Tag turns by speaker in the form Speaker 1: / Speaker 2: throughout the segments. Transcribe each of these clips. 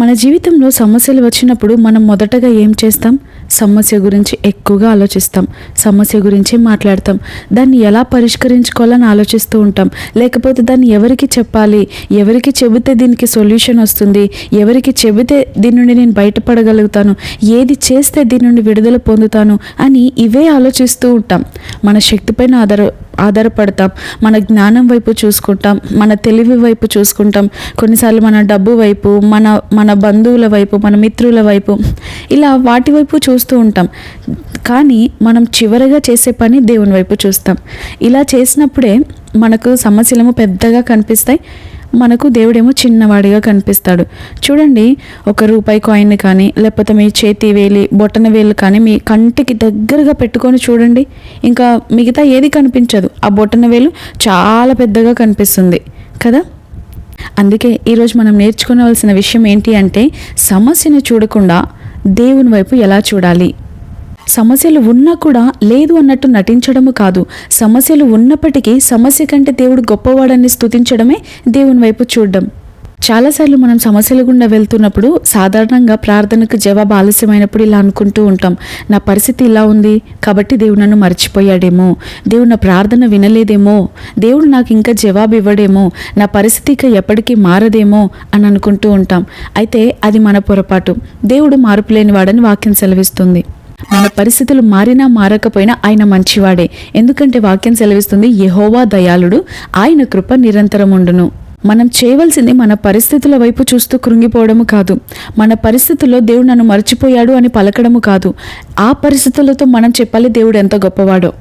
Speaker 1: మన జీవితంలో సమస్యలు వచ్చినప్పుడు మనం మొదటగా ఏం చేస్తాం? సమస్య గురించి ఎక్కువగా ఆలోచిస్తాం, సమస్య గురించి మాట్లాడతాం, దాన్ని ఎలా పరిష్కరించుకోవాలని ఆలోచిస్తూ ఉంటాం. లేకపోతే దాన్ని ఎవరికి చెప్పాలి, ఎవరికి చెబితే దీనికి సొల్యూషన్ వస్తుంది, ఎవరికి చెబితే దీని నుండి నేను బయటపడగలుగుతాను, ఏది చేస్తే దీని నుండి విడుదల పొందుతాను అని ఇవే ఆలోచిస్తూ ఉంటాం. మన శక్తిపైన ఆధారపడతాం, మన జ్ఞానం వైపు చూసుకుంటాం, మన తెలివి వైపు చూసుకుంటాం, కొన్నిసార్లు మన డబ్బు వైపు, మన బంధువుల వైపు, మన మిత్రుల వైపు, ఇలా వాటి వైపు చూస్తూ ఉంటాం. కానీ మనం చివరగా చేసే పని దేవుని వైపు చూస్తాం. ఇలా చేసినప్పుడే మనకు సమస్యలేమో పెద్దగా కనిపిస్తాయి, మనకు దేవుడేమో చిన్నవాడిగా కనిపిస్తాడు. చూడండి, ఒక రూపాయి కాయిన్ కానీ లేకపోతే మీ చేతి వేలి బొటన వేలు కానీ మీ కంటికి దగ్గరగా పెట్టుకొని చూడండి, ఇంకా మిగతా ఏది కనిపించదు, ఆ బొటన వేలు చాలా పెద్దగా కనిపిస్తుంది కదా. అందుకే ఈరోజు మనం నేర్చుకోవాల్సిన విషయం ఏంటి అంటే, సమస్యను చూడకుండా దేవుని వైపు ఎలా చూడాలి. సమస్యలు ఉన్నా కూడా లేదు అన్నట్టు నటించడము కాదు, సమస్యలు ఉన్నప్పటికీ సమస్య కంటే దేవుడు గొప్పవాడని స్తుతించడమే దేవుని వైపు చూడడం. చాలాసార్లు మనం సమస్యల గుండా వెళ్తున్నప్పుడు సాధారణంగా ప్రార్థనకు జవాబు ఆలస్యమైనప్పుడు ఇలా అనుకుంటూ ఉంటాం, నా పరిస్థితి ఇలా ఉంది కాబట్టి దేవుడు నన్ను మర్చిపోయాడేమో, దేవుడు నా ప్రార్థన వినలేదేమో, దేవుడు నాకు ఇంకా జవాబు ఇవ్వడేమో, నా పరిస్థితి ఇక ఎప్పటికీ మారదేమో అని అనుకుంటూ ఉంటాం. అయితే అది మన పొరపాటు. దేవుడు మార్పులేని వాడని వాక్యం సెలవిస్తుంది. మన పరిస్థితులు మారినా మారకపోయినా ఆయన మంచివాడే. ఎందుకంటే వాక్యం సెలవిస్తుంది, యెహోవా దయాళుడు, ఆయన కృప నిరంతరం ఉండును. మనం చేయవలసింది మన పరిస్థితుల వైపు చూస్తూ కృంగిపోవడము కాదు, మన పరిస్థితుల్లో దేవుడు నన్ను మర్చిపోయాడు అని పలకడము కాదు. ఆ పరిస్థితులతో మనం చెప్పాలి దేవుడు ఎంత గొప్పవాడో.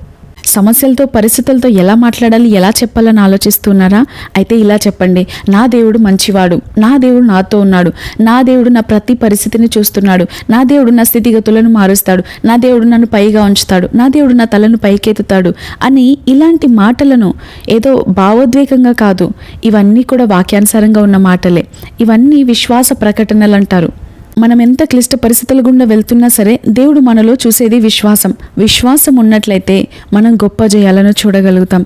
Speaker 1: సమస్యలతో పరిస్థితులతో ఎలా మాట్లాడాలి, ఎలా చెప్పాలని ఆలోచిస్తున్నారా? అయితే ఇలా చెప్పండి, నా దేవుడు మంచివాడు, నా దేవుడు నాతో ఉన్నాడు, నా దేవుడు నా ప్రతి పరిస్థితిని చూస్తున్నాడు, నా దేవుడు నా స్థితిగతులను మారుస్తాడు, నా దేవుడు నన్ను పైగా ఉంచుతాడు, నా దేవుడు నా తలను పైకెత్తుతాడు అని ఇలాంటి మాటలను ఏదో భావోద్వేగంగా కాదు, ఇవన్నీ కూడా వాక్యానుసారంగా ఉన్న మాటలే. ఇవన్నీ విశ్వాస ప్రకటనలు అంటారు. మనం ఎంత క్లిష్ట పరిస్థితుల గుండా వెళ్తున్నా సరే దేవుడు మనలో చూసేది విశ్వాసం ఉన్నట్లయితే మనం గొప్ప జయాలను చూడగలుగుతాం.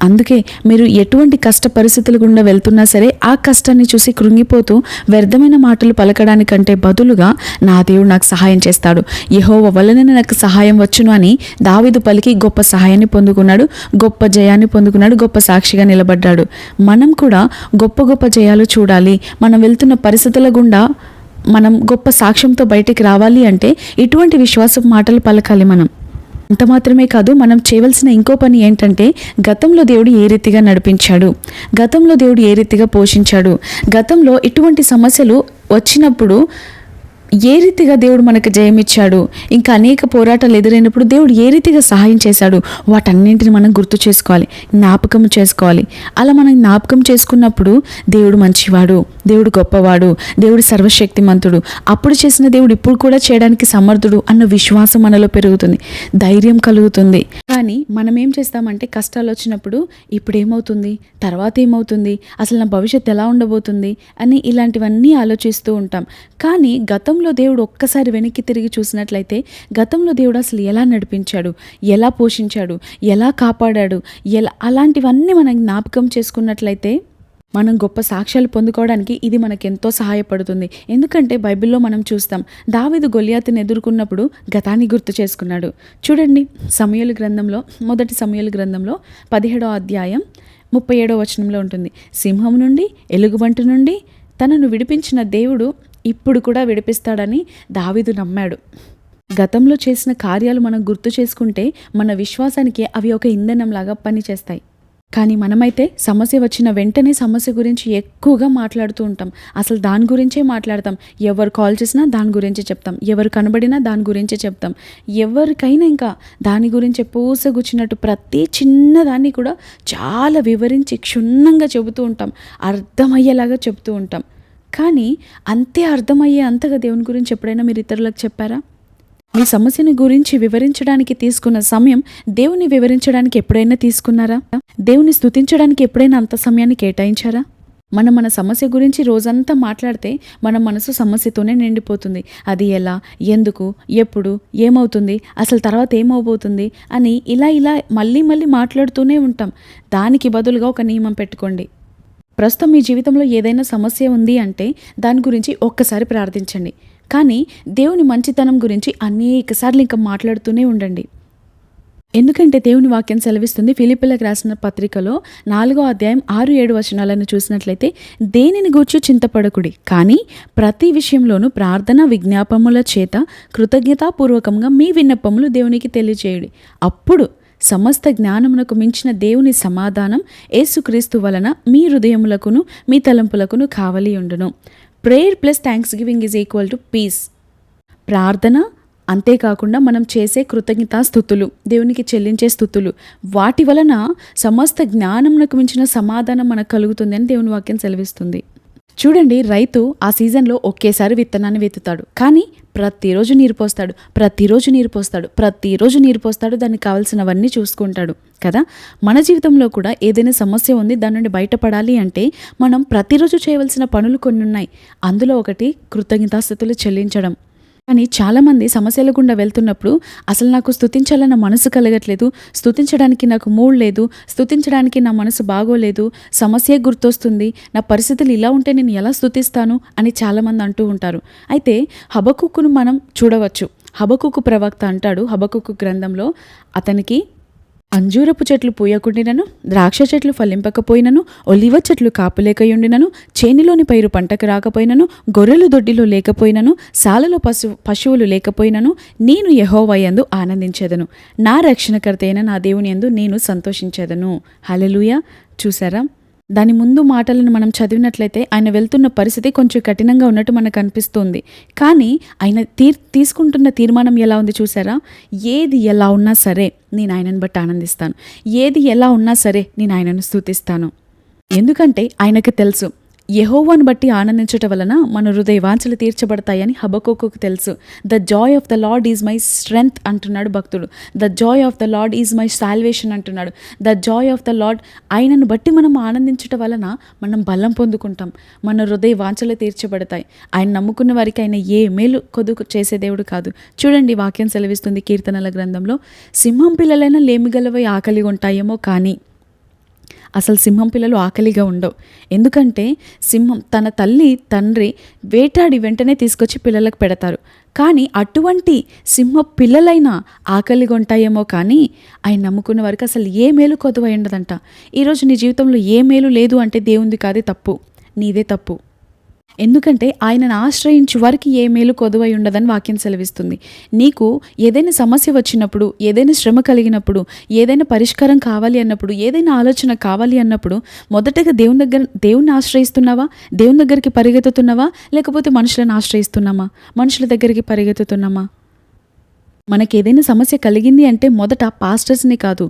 Speaker 1: అందుకే మీరు ఎటువంటి కష్ట పరిస్థితుల గుండా వెళ్తున్నా సరే ఆ కష్టాన్ని చూసి కృంగిపోతూ వ్యర్థమైన మాటలు పలకడానికంటే బదులుగా నా దేవుడు నాకు సహాయం చేస్తాడు, యెహోవా వలన నాకు సహాయం వచ్చును అని దావీదు పలికి గొప్ప సహాయాన్ని పొందుకున్నాడు, గొప్ప జయాన్ని పొందుకున్నాడు, గొప్ప సాక్షిగా నిలబడ్డాడు. మనం కూడా గొప్ప గొప్ప జయాలు చూడాలి. మనం వెళ్తున్న పరిస్థితుల గుండా మనం గొప్ప సాక్ష్యంతో బయటికి రావాలి అంటే ఇటువంటి విశ్వాసపు మాటలు పలకాలి. మనం అంత మాత్రమే కాదు, మనం చేయవలసిన ఇంకో పని ఏంటంటే, గతంలో దేవుడు ఏ రీతిగా నడిపించాడు, గతంలో దేవుడు ఏ రీతిగా పోషించాడు, గతంలో ఇటువంటి సమస్యలు వచ్చినప్పుడు ఏ రీతిగా దేవుడు మనకు జయమిచ్చాడు, ఇంకా అనేక పోరాటాలు ఎదురైనప్పుడు దేవుడు ఏ రీతిగా సహాయం చేశాడు, వాటన్నింటిని మనం గుర్తు చేసుకోవాలి, జ్ఞాపకం చేసుకోవాలి. అలా మనం జ్ఞాపకం చేసుకున్నప్పుడు దేవుడు మంచివాడు, దేవుడు గొప్పవాడు, దేవుడు సర్వశక్తిమంతుడు, అప్పుడు చేసిన దేవుడు ఇప్పుడు కూడా చేయడానికి సమర్థుడు అన్న విశ్వాసం మనలో పెరుగుతుంది, ధైర్యం కలుగుతుంది. కానీ మనం ఏం చేస్తామంటే, కష్టాలు వచ్చినప్పుడు ఇప్పుడు ఏమవుతుంది, తర్వాత ఏమవుతుంది, అసలు నా భవిష్యత్తు ఎలా ఉండబోతుంది అని ఇలాంటివన్నీ ఆలోచిస్తూ ఉంటాం. కానీ గతంలో దేవుడు ఒక్కసారి వెనక్కి తిరిగి చూసినట్లయితే, గతంలో దేవుడు అసలు ఎలా నడిపించాడు, ఎలా పోషించాడు, ఎలా కాపాడాడు, అలాంటివన్నీ మనం జ్ఞాపకం చేసుకున్నట్లయితే మనం గొప్ప సాక్ష్యాలు పొందుకోవడానికి ఇది మనకెంతో సహాయపడుతుంది. ఎందుకంటే బైబిల్లో మనం చూస్తాం, దావీదు గొలియాతుని ఎదుర్కొన్నప్పుడు గతాన్ని గుర్తు చేసుకున్నాడు. చూడండి, మొదటి సమూయేలు గ్రంథంలో 17వ అధ్యాయం 37వ వచనంలో ఉంటుంది, సింహం నుండి ఎలుగుబంటి నుండి తనను విడిపించిన దేవుడు ఇప్పుడు కూడా విడిపిస్తాడని దావీదు నమ్మాడు. గతంలో చేసిన కార్యాలు మనం గుర్తు చేసుకుంటే మన విశ్వాసానికి అవి ఒక ఇంధనంలాగా పనిచేస్తాయి. కానీ మనమైతే సమస్య వచ్చిన వెంటనే సమస్య గురించి ఎక్కువగా మాట్లాడుతూ ఉంటాం. అసలు దాని గురించే మాట్లాడతాం. ఎవరు కాల్ చేసినా దాని గురించి చెప్తాం, ఎవరు కనబడినా దాని గురించే చెప్తాం, ఎవరికైనా ఇంకా దాని గురించి పూసగుచ్చినట్టు ప్రతి చిన్నదాన్ని కూడా చాలా వివరించి క్షుణ్ణంగా చెబుతూ ఉంటాం, అర్థమయ్యేలాగా చెబుతూ ఉంటాం. కానీ అంతే అర్థమయ్యే అంతగా దేవుని గురించి ఎప్పుడైనా మీరు ఇతరులకు చెప్పారా? మీ సమస్యని గురించి వివరించడానికి తీసుకున్న సమయం దేవుని వివరించడానికి ఎప్పుడైనా తీసుకున్నారా? దేవుని స్తుతించడానికి ఎప్పుడైనా అంత సమయాన్ని కేటాయించారా? మన సమస్య గురించి రోజంతా మాట్లాడితే మన మనసు సమస్యతోనే నిండిపోతుంది. అది ఎలా, ఎందుకు, ఎప్పుడు, ఏమవుతుంది, అసలు తర్వాత ఏమవబోతుంది అని ఇలా మళ్ళీ మాట్లాడుతూనే ఉంటాం. దానికి బదులుగా ఒక నియమం పెట్టుకోండి. ప్రస్తుతం మీ జీవితంలో ఏదైనా సమస్య ఉంది అంటే దాని గురించి ఒక్కసారి ప్రార్థించండి. కానీ దేవుని మంచితనం గురించి అనేక సార్లు ఇంకా మాట్లాడుతూనే ఉండండి. ఎందుకంటే దేవుని వాక్యం సెలవిస్తుంది, ఫిలిప్పీలకు రాసిన పత్రికలో 4వ అధ్యాయం 6-7 వచనాలను చూసినట్లయితే, దేనిని గూర్చి చింతపడకుడి, కానీ ప్రతి విషయంలోనూ ప్రార్థన విజ్ఞాపముల చేత కృతజ్ఞతాపూర్వకంగా మీ విన్నపములు దేవునికి తెలియజేయుడి. అప్పుడు సమస్త జ్ఞానమునకు మించిన దేవుని సమాధానం యేసుక్రీస్తు వలన మీ హృదయములకును మీ తలంపులకును కావలి ఉండును. Prayer plus thanksgiving is equal to peace. ప్రార్థన, అంతేకాకుండా మనం చేసే కృతజ్ఞతాస్తుతులు, దేవునికి చెల్లించే స్తుతులు, వాటి వలన సమస్త జ్ఞానమునకు మించిన సమాధానం మనకు కలుగుతుంది అని దేవుని వాక్యం సెలవిస్తుంది. చూడండి, రైతు ఆ సీజన్లో ఒకేసారి విత్తనాన్ని విత్తుతాడు, కానీ ప్రతిరోజు నీరు పోస్తాడు, దానికి కావాల్సినవన్నీ చూసుకుంటాడు కదా. మన జీవితంలో కూడా ఏదైనా సమస్య ఉంది, దాని నుండి బయటపడాలి అంటే మనం ప్రతిరోజు చేయవలసిన పనులు కొన్ని ఉన్నాయి. అందులో ఒకటి కృతజ్ఞతాస్తుతులు చెల్లించడం. కానీ చాలామంది సమస్యల గుండా వెళ్తున్నప్పుడు అసలు నాకు స్తుతించాలన్న మనసు కలగట్లేదు, స్తుతించడానికి నాకు మూడ్ లేదు, స్తుతించడానికి నా మనసు బాగోలేదు, సమస్య గుర్తొస్తుంది, నా పరిస్థితులు ఇలా ఉంటే నేను ఎలా స్తుతిస్తాను అని చాలామంది అంటూ ఉంటారు. అయితే హబక్కుకును మనం చూడవచ్చు. హబక్కుకు ప్రవక్త అంటాడు హబక్కుకు గ్రంథంలో, అతనికి అంజూరపు చెట్లు పూయకుండినను, ద్రాక్ష చెట్లు ఫలింపకపోయినను, ఒలివ చెట్లు కాపులేకయుండినను, చేనిలోని పైరు పంటకు రాకపోయినను, గొర్రెలు దొడ్డిలో లేకపోయినను, సాలలో పశువులు లేకపోయినను, నేను యెహోవాయందు ఆనందించెదను, నా రక్షణకర్త అయిన నా దేవుని యందు నేను సంతోషించెదను. హల్లెలూయా. చూసారా, దాని ముందు మాటలను మనం చదివినట్లయితే ఆయన వెళ్తున్న పరిస్థితి కొంచెం కఠినంగా ఉన్నట్టు మనకు అనిపిస్తుంది. కానీ ఆయన తీసుకుంటున్న తీర్మానం ఎలా ఉంది చూసారా? ఏది ఎలా ఉన్నా సరే నేను ఆయనను బట్టి ఆనందిస్తాను, ఏది ఎలా ఉన్నా సరే నేను ఆయనను స్తుతిస్తాను. ఎందుకంటే ఆయనకు తెలుసు, యెహోవాను బట్టి ఆనందించటం వలన మన హృదయ వాంఛలు తీర్చబడతాయని హబక్కుకు తెలుసు. The joy of the Lord is my strength అంటున్నాడు భక్తుడు. The joy of the Lord is my salvation అంటున్నాడు. The joy of the Lord, ఆయనను బట్టి మనం ఆనందించటం వలన మనం బలం పొందుకుంటాం, మన హృదయ వాంఛలు తీర్చబడతాయి. ఆయన నమ్ముకున్న వారికి ఆయన ఏ మేలు కొదుకు చేసే దేవుడు కాదు. చూడండి, వాక్యం సెలవిస్తుంది కీర్తనల గ్రంథంలో, సింహం పిల్లలైన లేమిగలవై ఆకలి ఉంటాయేమో, కానీ అసలు సింహం పిల్లలు ఆకలిగా ఉండవు. ఎందుకంటే సింహం తన తల్లి తండ్రి వేటాడి వెంటనే తీసుకొచ్చి పిల్లలకు పెడతారు. కానీ అటువంటి సింహ పిల్లలైనా ఆకలిగా ఉంటాయేమో, కానీ ఆయన నమ్ముకున్న వారికి అసలు ఏ మేలు కొదువై ఉండదంట. ఈరోజు నీ జీవితంలో ఏ మేలు లేదు అంటే దేవుంది కాదే తప్పు, నీదే తప్పు. ఎందుకంటే ఆయనను ఆశ్రయించు వారికి ఏ మేలు కొదువై ఉండదని వాక్యం సెలవిస్తుంది. నీకు ఏదైనా సమస్య వచ్చినప్పుడు, ఏదైనా శ్రమ కలిగినప్పుడు, ఏదైనా పరిష్కారం కావాలి అన్నప్పుడు, ఏదైనా ఆలోచన కావాలి అన్నప్పుడు మొదటగా దేవుని ఆశ్రయిస్తున్నావా? దేవుని దగ్గరికి పరిగెత్తుతున్నావా? లేకపోతే మనుషులను ఆశ్రయిస్తున్నామా? మనుషుల దగ్గరికి పరిగెత్తుతున్నామా? మనకి ఏదైనా సమస్య కలిగింది అంటే మొదట పాస్టర్స్ని కాదు,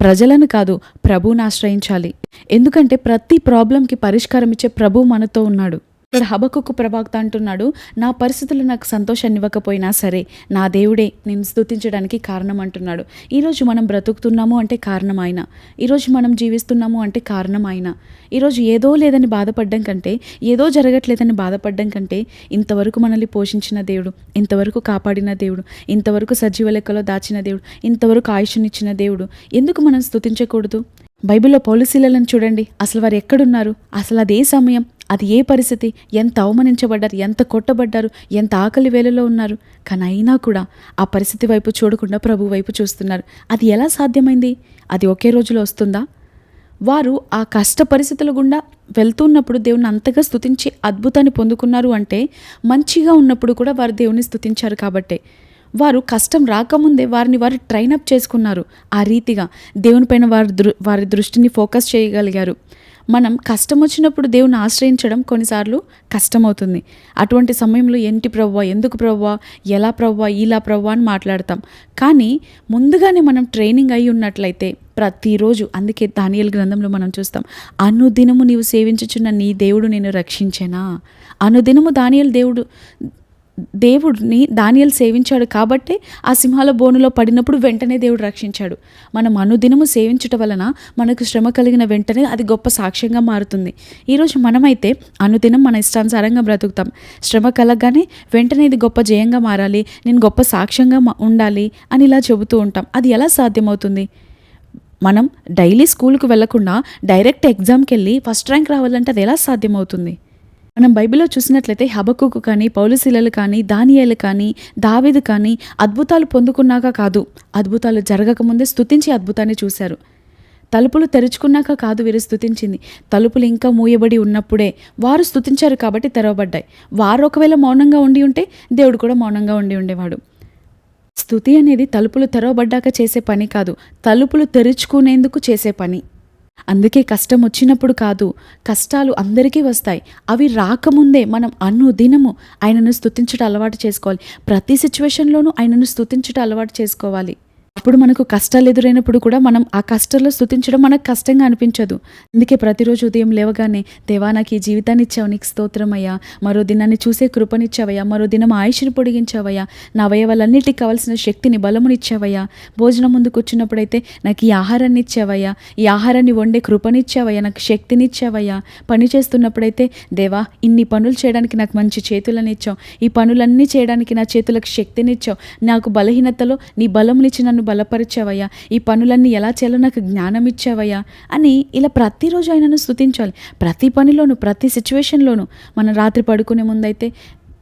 Speaker 1: ప్రజలను కాదు, ప్రభువుని ఆశ్రయించాలి. ఎందుకంటే ప్రతి ప్రాబ్లంకి పరిష్కారం ఇచ్చే ప్రభు మనతో ఉన్నాడు. ఇక్కడ హబక్కుకు ప్రవక్త అంటున్నాడు, నా పరిస్థితులు నాకు సంతోషాన్ని ఇవ్వకపోయినా సరే నా దేవుడే నేను స్తుతించడానికి కారణం అంటున్నాడు. ఈరోజు మనం బ్రతుకుతున్నాము అంటే కారణం ఆయన. ఈరోజు మనం జీవిస్తున్నాము అంటే కారణం ఆయన. ఈరోజు ఏదో లేదని బాధపడడం కంటే, ఏదో జరగట్లేదని బాధపడడం కంటే, ఇంతవరకు మనల్ని పోషించిన దేవుడు, ఇంతవరకు కాపాడిన దేవుడు, ఇంతవరకు సజీవ లెక్కలో దాచిన దేవుడు, ఇంతవరకు ఆయుష్నిచ్చిన దేవుడు, ఎందుకు మనం స్తుతించకూడదు? బైబిల్లో పౌలుశీలను చూడండి, అసలు వారు ఎక్కడున్నారు? అసలు అదే సమయం, అది ఏ పరిస్థితి, ఎంత అవమానించబడ్డారు, ఎంత కొట్టబడ్డారు, ఎంత ఆకలి వేళలో ఉన్నారు. కానీ అయినా కూడా ఆ పరిస్థితి వైపు చూడకుండా ప్రభు వైపు చూస్తున్నారు. అది ఎలా సాధ్యమైంది? అది ఒకే రోజులో వస్తుందా? వారు ఆ కష్ట పరిస్థితుల గుండా వెళ్తున్నప్పుడు దేవుని అంతగా స్తుతించి అద్భుతాన్ని పొందుకున్నారు అంటే, మంచిగా ఉన్నప్పుడు కూడా వారు దేవుని స్తుతించారు కాబట్టే. వారు కష్టం రాకముందే వారిని వారు ట్రైనప్ చేసుకున్నారు. ఆ రీతిగా దేవునిపైన వారి దృష్టిని ఫోకస్ చేయగలిగారు. మనం కష్టం వచ్చినప్పుడు దేవుని ఆశ్రయించడం కొన్నిసార్లు కష్టమవుతుంది. అటువంటి సమయంలో ఏంటి ప్రభువా, ఎందుకు ప్రభువా, ఎలా ప్రభువా, ఇలా ప్రభువా అని మాట్లాడతాం. కానీ ముందుగానే మనం ట్రైనింగ్ అయి ఉన్నట్లయితే ప్రతిరోజు, అందుకే దానియేలు గ్రంథంలో మనం చూస్తాం, అనుదినము నీవు సేవించుచున్న నీ దేవుడు నేను రక్షించెనా. అనుదినము దేవుడిని దానియేలు సేవించాడు కాబట్టే ఆ సింహాల బోనులో పడినప్పుడు వెంటనే దేవుడు రక్షించాడు. మనం అనుదినము సేవించటం వలన మనకు శ్రమ కలిగిన వెంటనే అది గొప్ప సాక్ష్యంగా మారుతుంది. ఈరోజు మనమైతే అనుదినం మన ఇష్టానుసారంగా బ్రతుకుతాం. శ్రమ కలగగానే వెంటనే ఇది గొప్ప జయంగా మారాలి, నేను గొప్ప సాక్ష్యంగా ఉండాలి అని ఇలా చెబుతూ ఉంటాం. అది ఎలా సాధ్యమవుతుంది? మనం డైలీ స్కూల్కి వెళ్లకుండా డైరెక్ట్ ఎగ్జామ్కి వెళ్ళి ఫస్ట్ ర్యాంక్ రావాలంటే అది ఎలా సాధ్యమవుతుంది? మనం బైబిల్లో చూసినట్లయితే హబక్కూకు కానీ, పౌలుశీలలు కానీ, దానియేలు కానీ, దావీదు కానీ అద్భుతాలు పొందుకున్నాక కాదు, అద్భుతాలు జరగకముందే స్తుతించి అద్భుతాన్ని చూశారు. తలుపులు తెరుచుకున్నాక కాదు వీరు స్తుతించింది, తలుపులు ఇంకా మూయబడి ఉన్నప్పుడే వారు స్తుతించారు కాబట్టి తెరవబడ్డాయి. వారు ఒకవేళ మౌనంగా ఉండి ఉంటే దేవుడు కూడా మౌనంగా ఉండి ఉండేవాడు. స్తుతి అనేది తలుపులు తెరవబడ్డాక చేసే పని కాదు, తలుపులు తెరుచుకునేందుకు చేసే పని. అందుకే కష్టం వచ్చినప్పుడు కాదు, కష్టాలు అందరికీ వస్తాయి. అవి రాకముందే మనం అనుదినము ఆయనను స్తుతించడం అలవాటు చేసుకోవాలి. ప్రతి సిచ్యువేషన్లోనూ ఆయనను స్తుతించడం అలవాటు చేసుకోవాలి. అప్పుడు మనకు కష్టాలు ఎదురైనప్పుడు కూడా మనం ఆ కష్టాల్లో స్తుతించడం మనకు కష్టంగా అనిపించదు. అందుకే ప్రతిరోజు ఉదయం లేవగానే, దేవా నాకు ఈ జీవితాన్ని ఇచ్చావు, నీకు స్తోత్రమయ్యా, మరో దినాన్ని చూసే కృపనిచ్చావయ్యా, మరో దినం ఆయుష్ని పొడిగించావయ్యా, నా అవయవాలన్నిటికీ కావాల్సిన శక్తిని, బలమునిచ్చావయ్యా, భోజనం ముందు కూర్చున్నప్పుడైతే నాకు ఈ ఆహారాన్ని ఇచ్చావయ్యా, ఈ ఆహారాన్ని వండే కృపనిచ్చావయ్యా, నాకు శక్తినిచ్చావయ్యా, పని చేస్తున్నప్పుడైతే దేవా ఇన్ని పనులు చేయడానికి నాకు మంచి చేతులని ఇచ్చావు, ఈ పనులన్నీ చేయడానికి నా చేతులకు శక్తినిచ్చావు, నాకు బలహీనతలో నీ బలమునిచ్చి నన్ను బలపరిచావయ్యా, ఈ పనులన్నీ ఎలా చేయాలో నాకు జ్ఞానం ఇచ్చావయ్యా అని ఇలా ప్రతిరోజు ఆయనను స్తుతించాలి. ప్రతి పనిలోనూ, ప్రతి సిచ్యువేషన్లోనూ. మనం రాత్రి పడుకునే ముందైతే,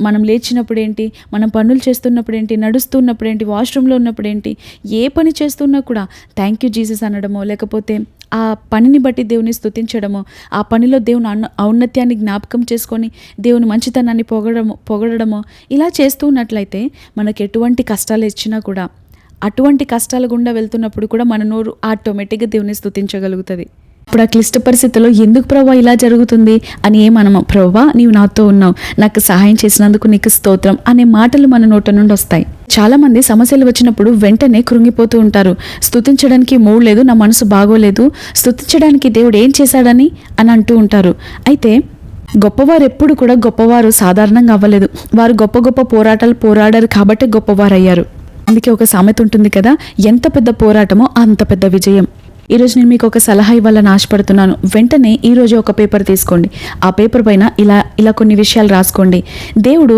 Speaker 1: మనం లేచినప్పుడు ఏంటి, మనం పనులు చేస్తున్నప్పుడు ఏంటి, నడుస్తున్నప్పుడు ఏంటి, వాష్రూమ్లో ఉన్నప్పుడు ఏంటి, ఏ పని చేస్తున్నా కూడా థ్యాంక్ యూ జీసస్ అనడమో, లేకపోతే ఆ పనిని బట్టి దేవుని స్తుతించడమో, ఆ పనిలో దేవుని ఔన్నత్యాన్ని జ్ఞాపకం చేసుకొని దేవుని మంచితనాన్ని పొగడమో ఇలా చేస్తూ ఉన్నట్లయితే మనకు ఎటువంటి కష్టాలు ఇచ్చినా కూడా, అటువంటి కష్టాల గుండా వెళ్తున్నప్పుడు కూడా మన నోరు ఆటోమేటిక్గా దేవుని స్తుతించగలుగుతుంది. ఇప్పుడు ఆ క్లిష్ట పరిస్థితుల్లో ఎందుకు ప్రభువా ఇలా జరుగుతుంది అని ఏమనము, ప్రభువా నీవు నాతో ఉన్నావు, నాకు సహాయం చేసినందుకు నీకు స్తోత్రం అనే మాటలు మన నోట నుండి వస్తాయి. చాలామంది సమస్యలు వచ్చినప్పుడు వెంటనే కృంగిపోతూ ఉంటారు. స్తుతించడానికి మూడ్ లేదు, నా మనసు బాగోలేదు, స్తుతించడానికి దేవుడు ఏం చేశాడని అని అంటూ ఉంటారు. అయితే గొప్పవారు ఎప్పుడు కూడా గొప్పవారు సాధారణంగా అవ్వలేదు. వారు గొప్ప గొప్ప పోరాటాలు పోరాడారు కాబట్టి గొప్పవారయ్యారు. అందుకే ఒక సామెత ఉంటుంది కదా, ఎంత పెద్ద పోరాటమో అంత పెద్ద విజయం. ఈరోజు నేను మీకు ఒక సలహా ఇవ్వాలని ఆశపడుతున్నాను. వెంటనే ఈరోజు ఒక పేపర్ తీసుకోండి, ఆ పేపర్ పైన ఇలా కొన్ని విషయాలు రాసుకోండి. దేవుడు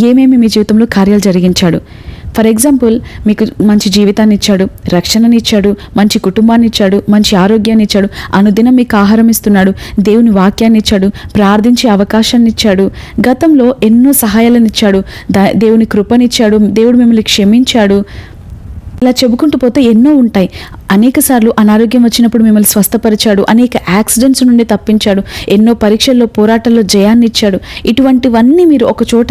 Speaker 1: ఏమేమి మీ జీవితంలో కార్యాలు జరిగించాడు. ఫర్ ఎగ్జాంపుల్, మీకు మంచి జీవితాన్ని ఇచ్చాడు, రక్షణని ఇచ్చాడు, మంచి కుటుంబాన్ని ఇచ్చాడు, మంచి ఆరోగ్యాన్ని ఇచ్చాడు, అనుదినం మీకు ఆహారం ఇస్తున్నాడు, దేవుని వాక్యాన్ని ఇచ్చాడు, ప్రార్థించే అవకాశాన్ని ఇచ్చాడు, గతంలో ఎన్నో సహాయాలను ఇచ్చాడు, దేవుని కృపనిచ్చాడు, దేవుడు మిమ్మల్ని క్షమించాడు. ఇలా చెప్పుకుంటూ పోతే ఎన్నో ఉంటాయి. అనేక సార్లు అనారోగ్యం వచ్చినప్పుడు మిమ్మల్ని స్వస్థపరిచాడు, అనేక యాక్సిడెంట్స్ నుండి తప్పించాడు, ఎన్నో పరీక్షల్లో పోరాటాల్లో జయాన్ని ఇచ్చాడు. ఇటువంటివన్నీ మీరు ఒక చోట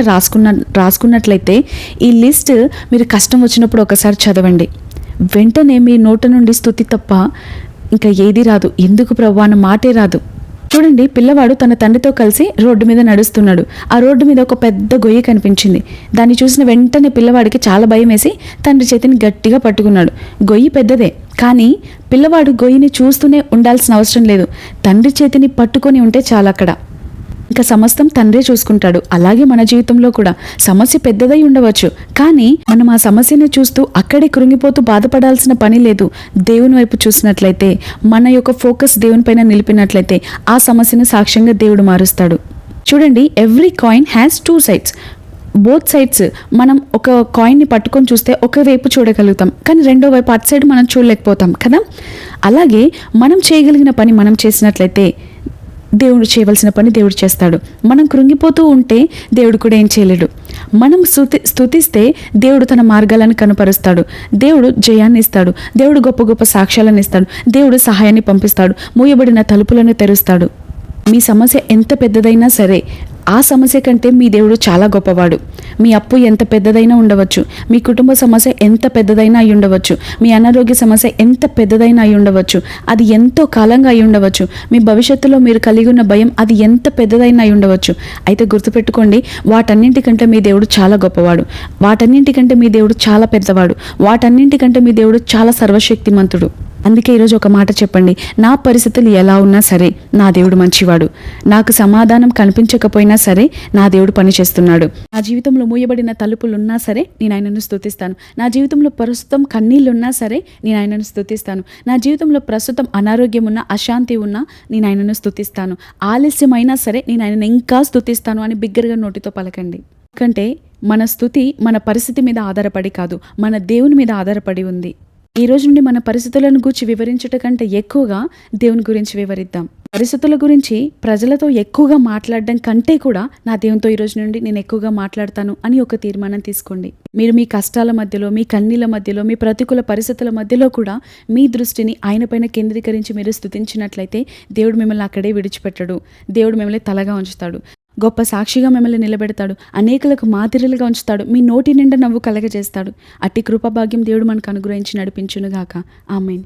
Speaker 1: రాసుకున్నట్లయితే ఈ లిస్ట్ మీరు కష్టం వచ్చినప్పుడు ఒకసారి చదవండి. వెంటనే మీ నోట నుండి స్తుతి తప్ప ఇంకా ఏది రాదు. ఎందుకు ప్రభువా అన్న మాటే రాదు. చూడండి, పిల్లవాడు తన తండ్రితో కలిసి రోడ్డు మీద నడుస్తున్నాడు. ఆ రోడ్డు మీద ఒక పెద్ద గొయ్యి కనిపించింది. దాన్ని చూసిన వెంటనే పిల్లవాడికి చాలా భయం వేసి తండ్రి చేతిని గట్టిగా పట్టుకున్నాడు. గొయ్యి పెద్దదే, కానీ పిల్లవాడు గొయ్యిని చూస్తూనే ఉండాల్సిన అవసరం లేదు, తండ్రి చేతిని పట్టుకొని ఉంటే చాలు. అక్కడ ఇంకా సమస్తం తండ్రే చూసుకుంటాడు. అలాగే మన జీవితంలో కూడా సమస్య పెద్దదై ఉండవచ్చు, కానీ మనం ఆ సమస్యని చూస్తూ అక్కడే కృంగిపోతూ బాధపడాల్సిన పని లేదు. దేవుని వైపు చూసినట్లయితే, మన యొక్క ఫోకస్ దేవుని పైన నిలిపినట్లయితే ఆ సమస్యను సాక్ష్యంగా దేవుడు మారుస్తాడు. చూడండి, every coin has two sides. Both sides. మనం ఒక కాయిన్ని పట్టుకొని చూస్తే ఒకవైపు చూడగలుగుతాం, కానీ రెండో వైపు అటు సైడ్ మనం చూడలేకపోతాం కదా. అలాగే మనం చేయగలిగిన పని మనం చేసినట్లయితే దేవుడు చేయవలసిన పని దేవుడు చేస్తాడు. మనం కృంగిపోతూ ఉంటే దేవుడు కూడా ఏం చేయలేడు. మనం స్తుతిస్తే దేవుడు తన మార్గాలను కనుపరుస్తాడు, దేవుడు జయాన్ని ఇస్తాడు, దేవుడు గొప్ప గొప్ప సాక్ష్యాలను ఇస్తాడు, దేవుడు సహాయాన్ని పంపిస్తాడు, మూయబడిన తలుపులను తెరుస్తాడు. మీ సమస్య ఎంత పెద్దదైనా సరే, ఆ సమస్య కంటే మీ దేవుడు చాలా గొప్పవాడు. మీ అప్పు ఎంత పెద్దదైనా ఉండవచ్చు, మీ కుటుంబ సమస్య ఎంత పెద్దదైనా అయి ఉండవచ్చు, మీ అనారోగ్య సమస్య ఎంత పెద్దదైనా అయి ఉండవచ్చు, అది ఎంతో కాలంగా అయి ఉండవచ్చు, మీ భవిష్యత్తులో మీరు కలిగి ఉన్న భయం అది ఎంత పెద్దదైనా అయి ఉండవచ్చు. అయితే గుర్తుపెట్టుకోండి, వాటన్నింటికంటే మీ దేవుడు చాలా గొప్పవాడు, వాటన్నింటికంటే మీ దేవుడు చాలా పెద్దవాడు, వాటన్నింటికంటే మీ దేవుడు చాలా సర్వశక్తిమంతుడు. అందుకే ఈరోజు ఒక మాట చెప్పండి, నా పరిస్థితులు ఎలా ఉన్నా సరే నా దేవుడు మంచివాడు, నాకు సమాధానం కనిపించకపోయినా సరే నా దేవుడు పనిచేస్తున్నాడు, నా జీవితంలో మూయబడిన తలుపులున్నా సరే నేను ఆయనను స్తుతిస్తాను, నా జీవితంలో ప్రస్తుతం కన్నీళ్ళున్నా సరే నేను ఆయనను స్తుతిస్తాను, నా జీవితంలో ప్రస్తుతం అనారోగ్యం ఉన్నా, అశాంతి ఉన్నా నేను ఆయనను స్తుతిస్తాను, ఆలస్యమైనా సరే నేను ఆయనను ఇంకా స్తుతిస్తాను అని బిగ్గరగా నోటితో పలకండి. ఎందుకంటే మన స్తుతి మన పరిస్థితి మీద ఆధారపడి కాదు, మన దేవుని మీద ఆధారపడి ఉంది. ఈ రోజు నుండి మన పరిస్థితులను గూర్చి వివరించుట కంటే ఎక్కువగా దేవుని గురించి వివరిద్దాం. పరిస్థితుల గురించి ప్రజలతో ఎక్కువగా మాట్లాడడం కంటే కూడా నా దేవునితో ఈ రోజు నుండి నేను ఎక్కువగా మాట్లాడతాను అని ఒక తీర్మానం తీసుకోండి. మీరు మీ కష్టాల మధ్యలో, మీ కన్నీళ్ళ మధ్యలో, మీ ప్రతికూల పరిస్థితుల మధ్యలో కూడా మీ దృష్టిని ఆయన పైన కేంద్రీకరించి మీరు స్తుతించినట్లయితే దేవుడు మిమ్మల్ని అక్కడే విడిచిపెట్టడు. దేవుడు మిమ్మల్ని తలగా ఉంచుతాడు. గొప్ప సాక్షిగా మిమ్మల్ని నిలబెడతాడు. అనేకులకు మాదిరిలుగా ఉంచుతాడు. మీ నోటి నిండా నవ్వు కలగజేస్తాడు. అట్టి కృపాభాగ్యం దేవుడు మనకు అనుగ్రహించి నడిపించునుగాక. ఆమేన్.